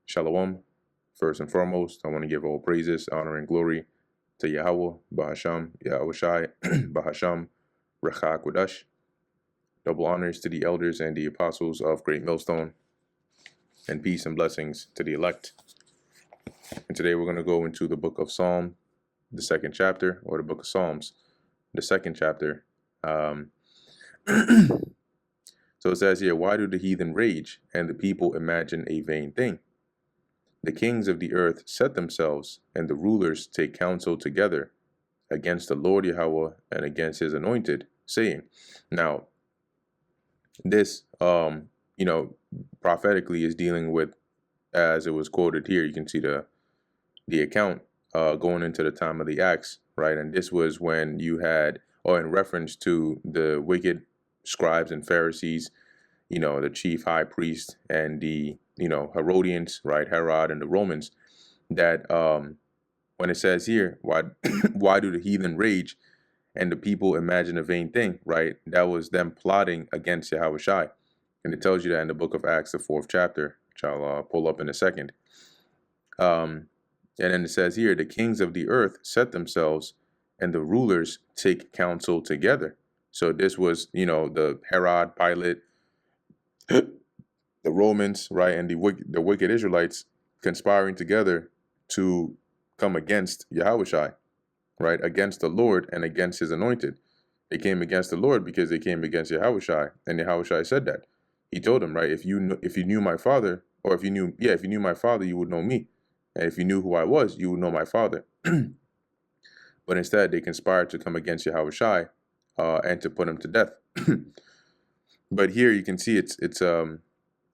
Shalom. First and foremost, I want to give all praises, honor, and glory to Yahweh, Bahasham, Yahweh Shai, Bahasham, Recha Kodash. Double honors to the elders and the apostles of Great Millstone, and peace and blessings to the elect. And today we're going to go into the book of Psalm, the second chapter, or the book of Psalms, the second chapter. So it says here, why do the heathen rage and the people imagine a vain thing? The kings of the earth set themselves, and the rulers take counsel together against the Lord Yahweh and against his anointed, saying. Now, this, prophetically is dealing with, as it was quoted here, you can see the account going into the time of the Acts, right? And this was when you had, or in reference to the wicked scribes and Pharisees, the chief high priest and the, Herodians, right? Herod and the Romans, that when it says here, why why do the heathen rage and the people imagine a vain thing, right? That was them plotting against Yahweh Shai. And it tells you that in the book of Acts, the 4th chapter, which I'll pull up in a second. And then it says here, the kings of the earth set themselves and the rulers take counsel together. So this was, the Herod, Pilate, the Romans, right, and the wicked Israelites conspiring together to come against Yahweh Shai, right, against the Lord and against his anointed. They came against the Lord because they came against Yahweh Shai, and Yahweh Shai said that. He told them, right, if you knew my father, or if you knew my father, you would know me, and if you knew who I was, you would know my father. But instead, they conspired to come against Yahweh Shai, and to put him to death. But here you can see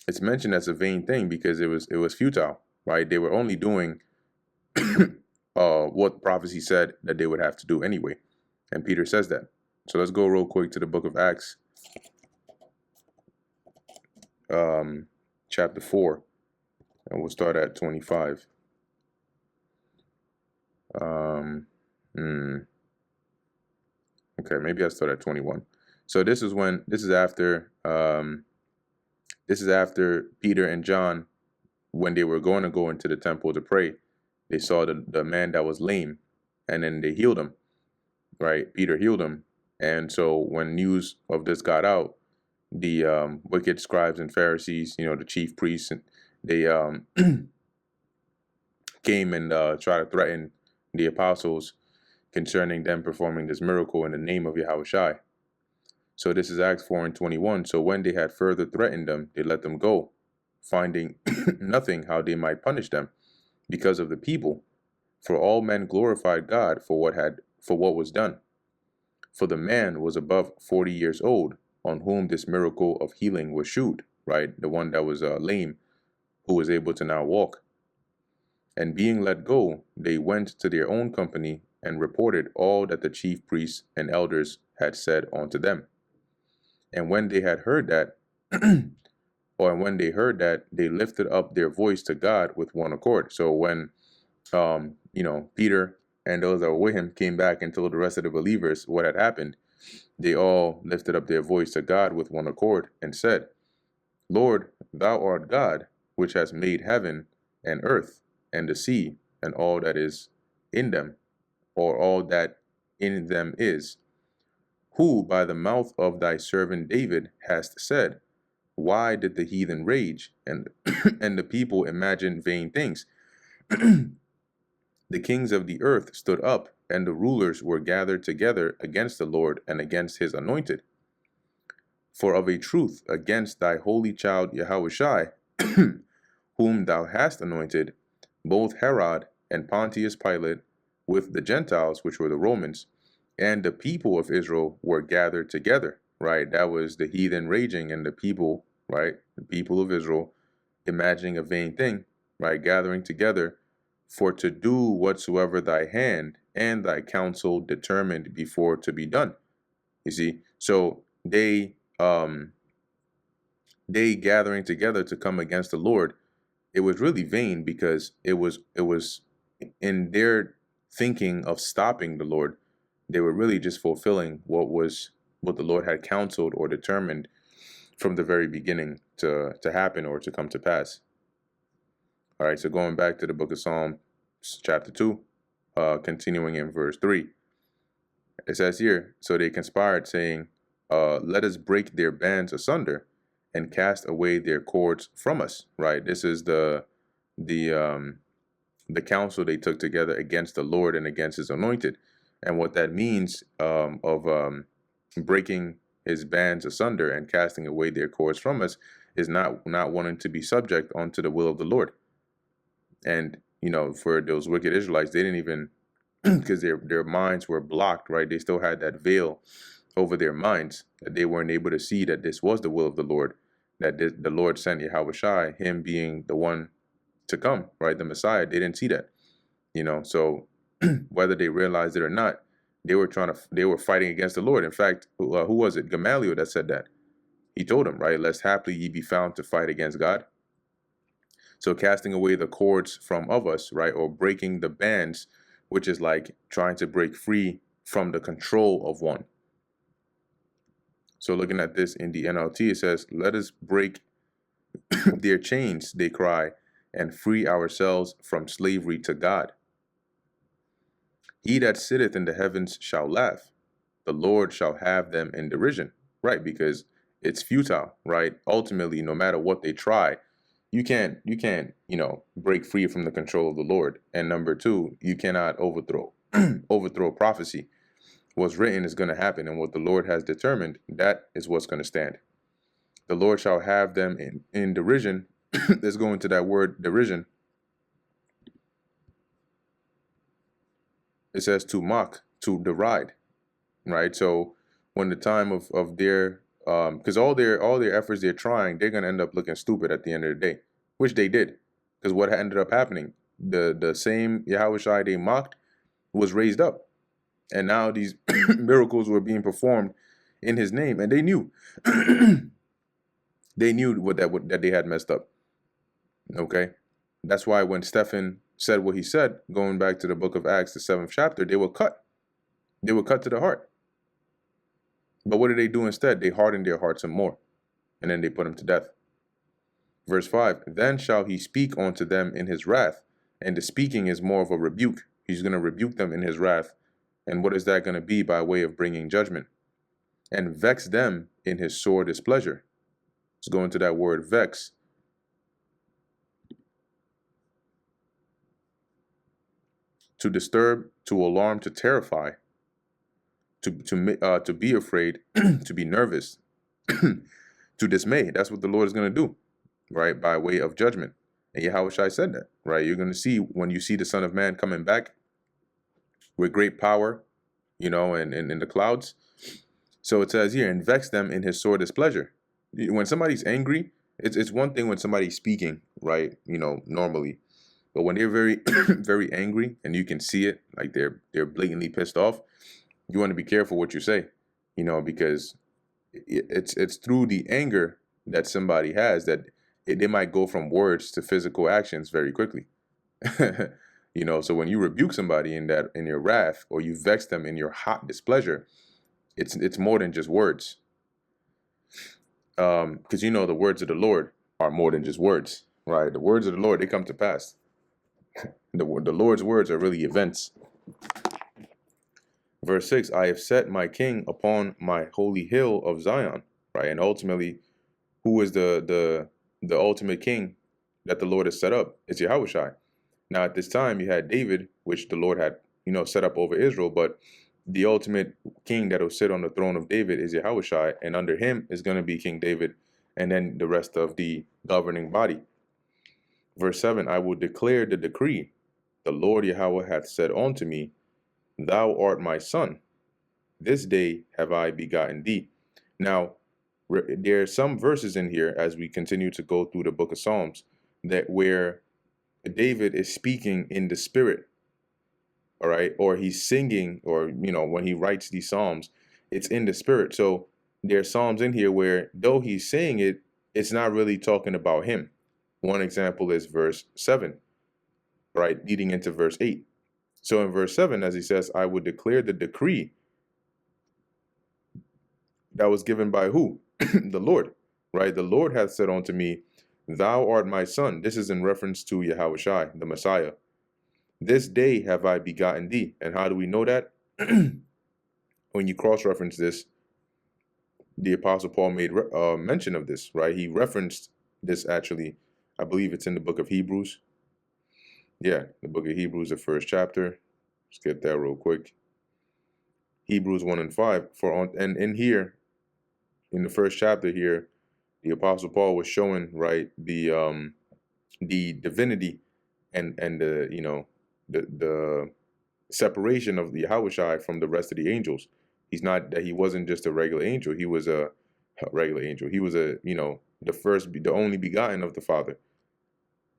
it's mentioned as a vain thing because it was futile, right? They were only doing what prophecy said that they would have to do anyway, and Peter says that. So let's go real quick to the book of Acts, chapter 4, and we'll start at 25. Okay, maybe I'll start at 21. So this is after Peter and John, when they were going to go into the temple to pray, they saw the man that was lame, and then they healed him, right? Peter healed him. And so when news of this got out, the wicked scribes and Pharisees, the chief priests, they came and tried to threaten the apostles concerning them performing this miracle in the name of Yahweh Shai. So this is Acts 4 and 21. So when they had further threatened them, they let them go, finding nothing how they might punish them because of the people. For all men glorified God for what was done. For the man was above 40 years old, on whom this miracle of healing was shewed, right? The one that was lame, who was able to now walk. And being let go, they went to their own company and reported all that the chief priests and elders had said unto them. And when they had heard that, they lifted up their voice to God with one accord. So when, Peter and those that were with him came back and told the rest of the believers what had happened, they all lifted up their voice to God with one accord and said, Lord, thou art God, which has made heaven and earth and the sea and all that is in them, or all that in them is, who by the mouth of thy servant David hast said, why did the heathen rage and and the people imagine vain things? The kings of the earth stood up, and the rulers were gathered together against the Lord and against his anointed. For of a truth against thy holy child Yahweh Shai, whom thou hast anointed, both Herod and Pontius Pilate, with the Gentiles, which were the Romans, and the people of Israel were gathered together, right? That was the heathen raging and the people, right? The people of Israel imagining a vain thing, right? Gathering together for to do whatsoever thy hand and thy counsel determined before to be done. You see, so they gathering together to come against the Lord, it was really vain because it was in their thinking of stopping the Lord, they were really just fulfilling what the Lord had counseled or determined from the very beginning to happen or to come to pass. All right, so going back to the book of Psalms, chapter 2, continuing in verse 3, it says here, so they conspired, saying, let us break their bands asunder and cast away their cords from us. Right, this is the counsel they took together against the Lord and against his anointed. And what that means of breaking his bands asunder and casting away their cords from us is not wanting to be subject unto the will of the Lord. And, for those wicked Israelites, they didn't even, because their minds were blocked, right? They still had that veil over their minds, that they weren't able to see that this was the will of the Lord, that the Lord sent Yahushua, him being the one to come, right? The Messiah. They didn't see that, so whether they realized it or not, they were fighting against the Lord. In fact, who was it? Gamaliel that said that. He told him, right, lest haply ye be found to fight against God. So casting away the cords from of us, right, or breaking the bands, which is like trying to break free from the control of one. So looking at this in the NLT, it says, let us break their chains, they cry, and free ourselves from slavery to God. He that sitteth in the heavens shall laugh. The Lord shall have them in derision. Right, because it's futile, right? Ultimately, no matter what they try, you can't, break free from the control of the Lord. And number two, you cannot overthrow prophecy. What's written is going to happen, and what the Lord has determined, that is what's going to stand. The Lord shall have them in derision. Let's go into that word derision. It says to mock, to deride, right? So when the time of their because all their efforts they're trying, they're gonna end up looking stupid at the end of the day, which they did. Because what ended up happening, the same Yahushua they mocked was raised up, and now these miracles were being performed in his name, and they knew they knew that they had messed up. Okay, that's why when Stephen said what he said, going back to the book of Acts, the 7th chapter, they were cut to the heart. But what did they do instead? They hardened their hearts some more, and then they put him to death. Verse 5, then shall he speak unto them in his wrath, and the speaking is more of a rebuke. He's going to rebuke them in his wrath. And what is that going to be? By way of bringing judgment. And vex them in his sore displeasure. Let's go into that word vex. To disturb, to alarm, to terrify, to be afraid, to be nervous, to dismay. That's what the Lord is going to do, right? By way of judgment. And Yahushua said that, right? You're going to see when you see the Son of Man coming back with great power, and in the clouds. So it says here, and vex them in his sore displeasure. When somebody's angry, it's one thing when somebody's speaking, right? Normally. But when they're very, very angry and you can see it, like they're blatantly pissed off, you want to be careful what you say, because it's through the anger that somebody has that they might go from words to physical actions very quickly. So when you rebuke somebody in your wrath, or you vex them in your hot displeasure, it's more than just words. Because the words of the Lord are more than just words, right? The words of the Lord, they come to pass. The Lord's words are really events. Verse 6, I have set my king upon my holy hill of Zion, right? And ultimately, who is the ultimate king that the Lord has set up? It's Yahushua. Now, at this time, you had David, which the Lord had, set up over Israel, but the ultimate king that will sit on the throne of David is Yahushua, and under him is going to be King David, and then the rest of the governing body. Verse 7, I will declare the decree. The Lord Yahweh hath said unto me, thou art my son. This day have I begotten thee. Now, there are some verses in here as we continue to go through the book of Psalms that where David is speaking in the spirit, all right, or he's singing, or, when he writes these Psalms, it's in the spirit. So there are Psalms in here where though he's saying it, it's not really talking about him. One example is verse 7, right, leading into verse 8. So in verse 7, as he says, I would declare the decree that was given by who? The Lord, right? The Lord hath said unto me, Thou art my son. This is in reference to Yahushai, the Messiah. This day have I begotten thee. And how do we know that? When you cross-reference this, the Apostle Paul made mention of this, right? He referenced this actually. I believe it's in the book of Hebrews. Yeah, the book of Hebrews, the first chapter. Let's get that real quick. Hebrews 1 and 5. And in here, in the first chapter here, the Apostle Paul was showing, right, the divinity and the, you know, the separation of the Yahushai from the rest of the angels. He wasn't just a regular angel. He was a regular angel. He was you know, the only begotten of the Father.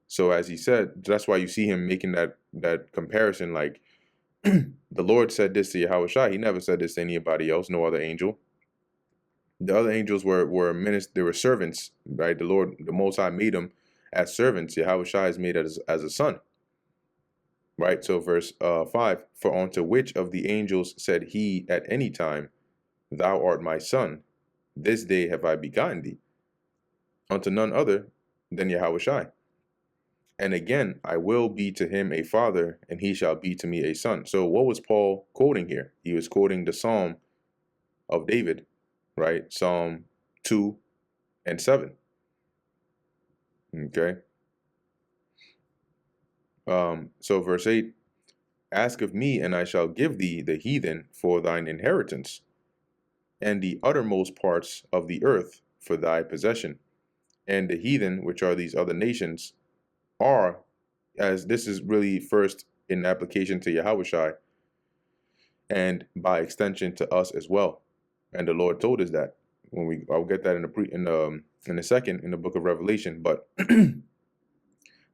So as he said, that's why you see him making that comparison, like, the Lord said this to Yahushua. He never said this to anybody else, no other angel. The other angels were ministers, they were servants, right? The Lord, the Most High, made them as servants. Yahushua is made as a son, right? So verse 5, for unto which of the angels said he at any time, Thou art my son, this day have I begotten thee? Unto none other than Yahushua. And again, I will be to him a father, and he shall be to me a son. So what was Paul quoting here? He was quoting the Psalm of David, right? Psalm 2 and 7. Okay. So verse 8, ask of me, and I shall give thee the heathen for thine inheritance, and the uttermost parts of the earth for thy possession. And the heathen, which are these other nations, are, as this is really first in application to Yahushai, and by extension to us as well. And the Lord told us that I'll get that in a second in the book of Revelation. But the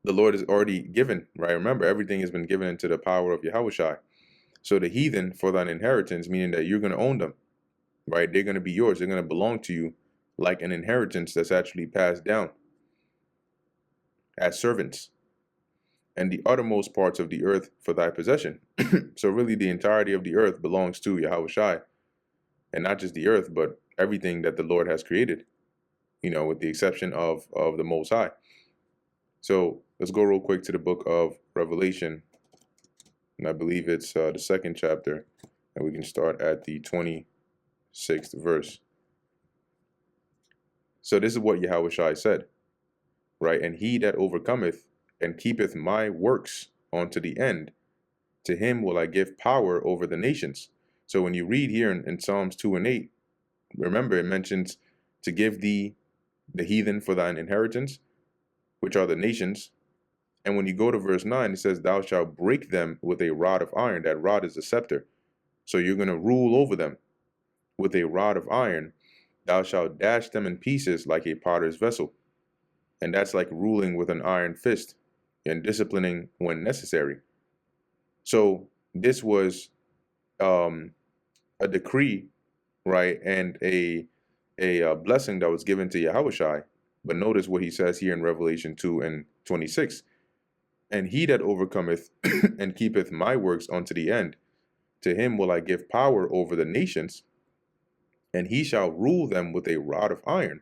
Lord is already given, right? Remember, everything has been given into the power of Yahushai. So the heathen for thine inheritance, meaning that you're going to own them, right? They're going to be yours. They're going to belong to you like an inheritance that's actually passed down as servants. And the uttermost parts of the earth for thy possession. So really the entirety of the earth belongs to Yahushai. And not just the earth, but everything that the Lord has created, you know, with the exception of the Most High. So let's go real quick to the book of Revelation. And I believe it's the second chapter. And we can start at the 26th verse. So this is what Yahushai said, right? And he that overcometh and keepeth my works unto the end, to him will I give power over the nations. So when you read here in Psalms 2 and 8, remember it mentions to give thee the heathen for thine inheritance, which are the nations. And when you go to verse 9, it says, thou shalt break them with a rod of iron. That rod is a scepter. So you're going to rule over them with a rod of iron. Thou shalt dash them in pieces like a potter's vessel. And that's like ruling with an iron fist and disciplining when necessary. So this was a decree, right, and a blessing that was given to Yahushai. But notice what he says here in Revelation 2 and 26. And he that overcometh and keepeth my works unto the end, to him will I give power over the nations, and he shall rule them with a rod of iron.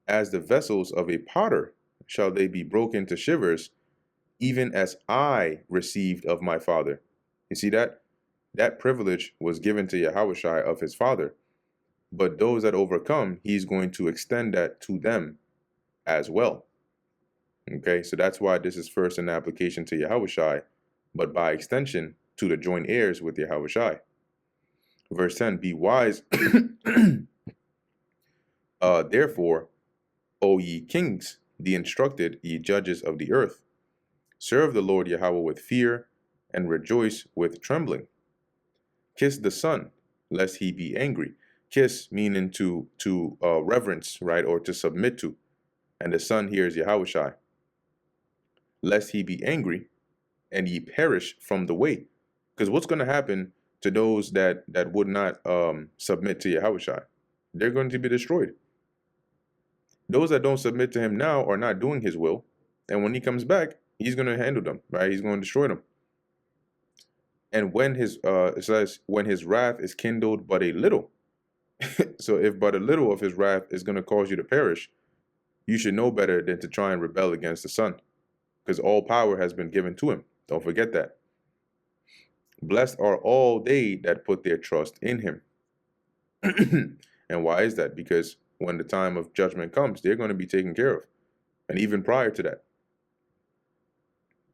As the vessels of a potter shall they be broken to shivers, even as I received of my Father. You see that? That privilege was given to Yahushai of his Father. But those that overcome, he's going to extend that to them as well. Okay, so that's why this is first an application to Yahushai, but by extension to the joint heirs with Yahushai. Verse 10, be wise, therefore, O ye kings, the instructed, ye judges of the earth. Serve the Lord Yahweh with fear, and rejoice with trembling. Kiss the Son, lest he be angry. Kiss meaning to reverence, right, or to submit to. And the Son here is Yahushai. Lest he be angry, and ye perish from the way. Because what's going to happen to those that would not submit to Yahushai? They're going to be destroyed. Those that don't submit to him now are not doing his will. And when he comes back, he's going to handle them, right? He's going to destroy them. And when it says, when his wrath is kindled but a little. So if but a little of his wrath is going to cause you to perish, you should know better than to try and rebel against the Son, because all power has been given to him. Don't forget that. Blessed are all they that put their trust in him. And why is that? Because when the time of judgment comes, they're going to be taken care of. And even prior to that.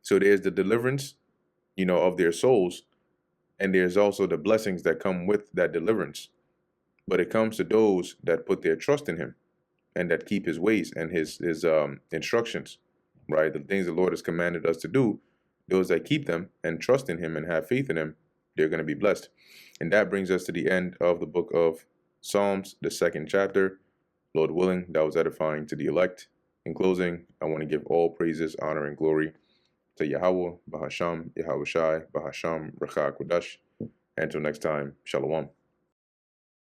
So there's the deliverance, of their souls. And there's also the blessings that come with that deliverance. But it comes to those that put their trust in him and that keep his ways and his instructions, right? The things the Lord has commanded us to do, those that keep them and trust in him and have faith in him, they're going to be blessed. And that brings us to the end of the book of Psalms, the 2nd chapter. Lord willing, that was edifying to the elect. In closing, I want to give all praises, honor, and glory to Yahweh, Bahasham, Yahweh Shai, Bahasham, Rachah Kodash. Until next time, Shalom.